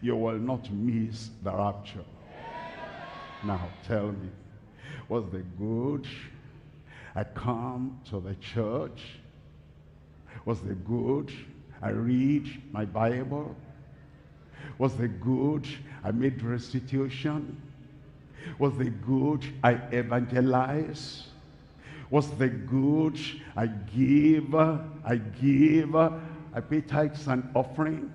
you will not miss the rapture. Now tell me, what's the good? I come to the church. What's the good? I read my Bible. What's the good? I made restitution. What's the good? I evangelize. What's the good? I give. I pay tithes and offering.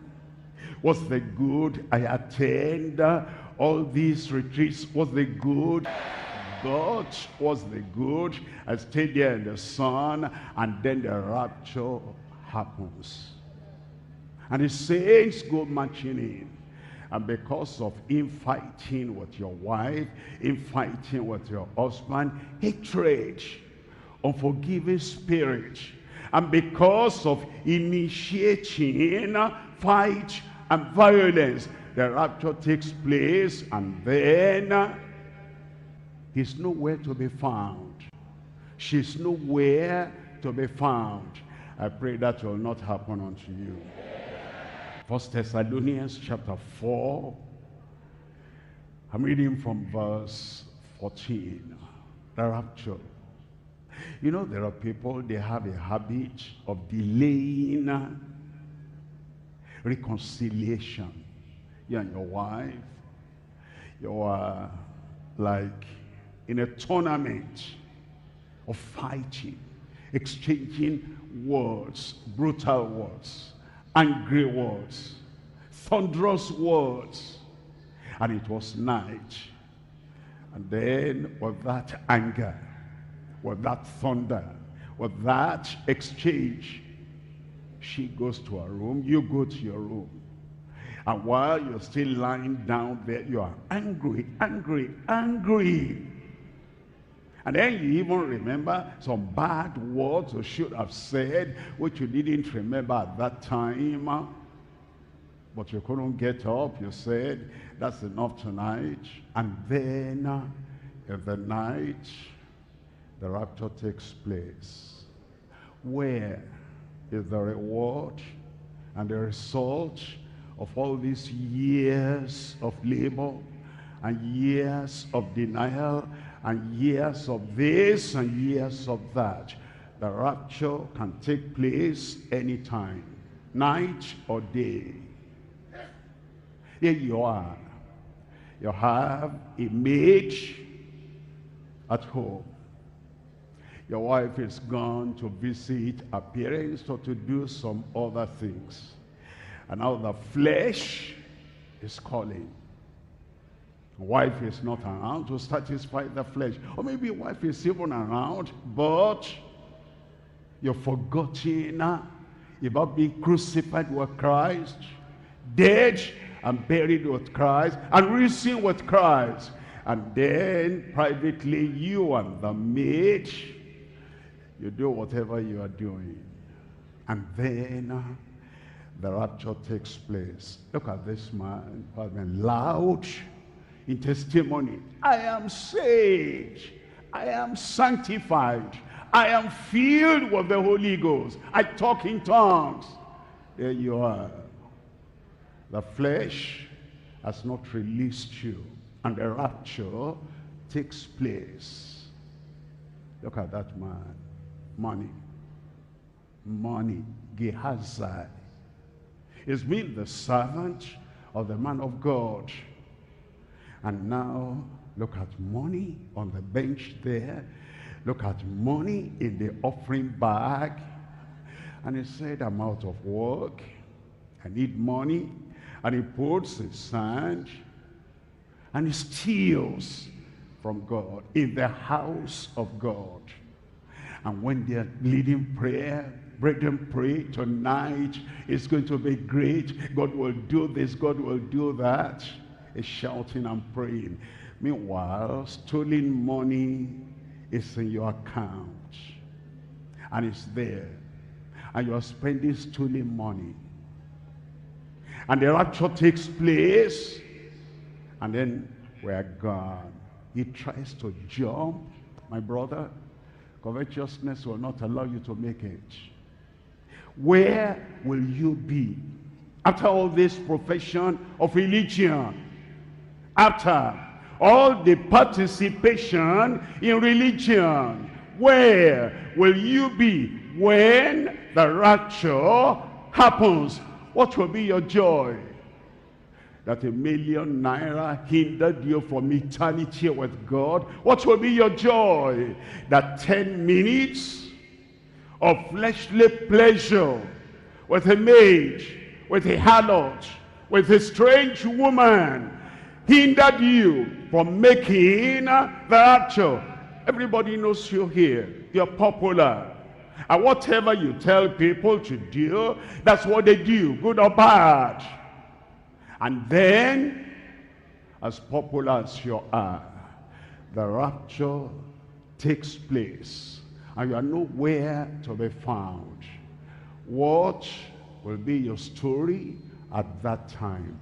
What's the good? I attend all these retreats. What's the good? But what's the good? I stay there in the sun, and then the rapture happens. And the saints go marching in. And because of infighting with your wife, infighting with your husband, hatred, unforgiving spirit, and because of initiating fight and violence, the rapture takes place, and then he's nowhere to be found. She's nowhere to be found. I pray that will not happen unto you. 1 Thessalonians chapter 4. I'm reading from verse 14. The rapture. You know, there are people, they have a habit of delaying reconciliation. You and your wife, you are like in a tournament of fighting, exchanging words, brutal words, angry words, thunderous words. And it was night. And then with that anger, with that thunder, with that exchange, she goes to her room, you go to your room. And while you're still lying down there, you are angry, angry, angry. And then you even remember some bad words you should have said, which you didn't remember at that time. But you couldn't get up. You said, that's enough tonight. And then, in the night, the rapture takes place. Where is the reward and the result of all these years of labor and years of denial and years of this and years of that? The rapture can take place anytime, night or day. Here you are. You have a maid at home. Your wife is gone to visit her parents or to do some other things. And now the flesh is calling. Wife is not around to satisfy the flesh. Or maybe wife is even around, but you've forgotten about being crucified with Christ, dead and buried with Christ, and risen with Christ. And then privately, you and the maid, you do whatever you are doing. And then the rapture takes place. Look at this man who has been loud in testimony. I am saved. I am sanctified. I am filled with the Holy Ghost. I talk in tongues. There you are. The flesh has not released you. And the rapture takes place. Look at that man. Money. Money. Gehazi. He's been the servant of the man of God. And now, look at money on the bench there. Look at money in the offering bag. And he said, I'm out of work. I need money. And he puts his hand and he steals from God in the house of God. And when they're leading prayer, brethren, pray tonight. It's going to be great. God will do this. God will do that. He's shouting and praying. Meanwhile, stolen money is in your account. And it's there. And you are spending stolen money. And the rapture takes place. And then we are gone. He tries to jump. My brother, covetousness will not allow you to make it. Where will you be After all this profession of religion, after all the participation in religion, where will you be when the rapture happens? What will be your joy? That ₦1,000,000 hindered you from eternity with God? What will be your joy? That 10 minutes of fleshly pleasure with a maid, with a harlot, with a strange woman hindered you from making the rapture? Everybody knows you here. You're popular. And whatever you tell people to do, that's what they do, good or bad. And then, as popular as you are, the rapture takes place, and you are nowhere to be found. What will be your story at that time?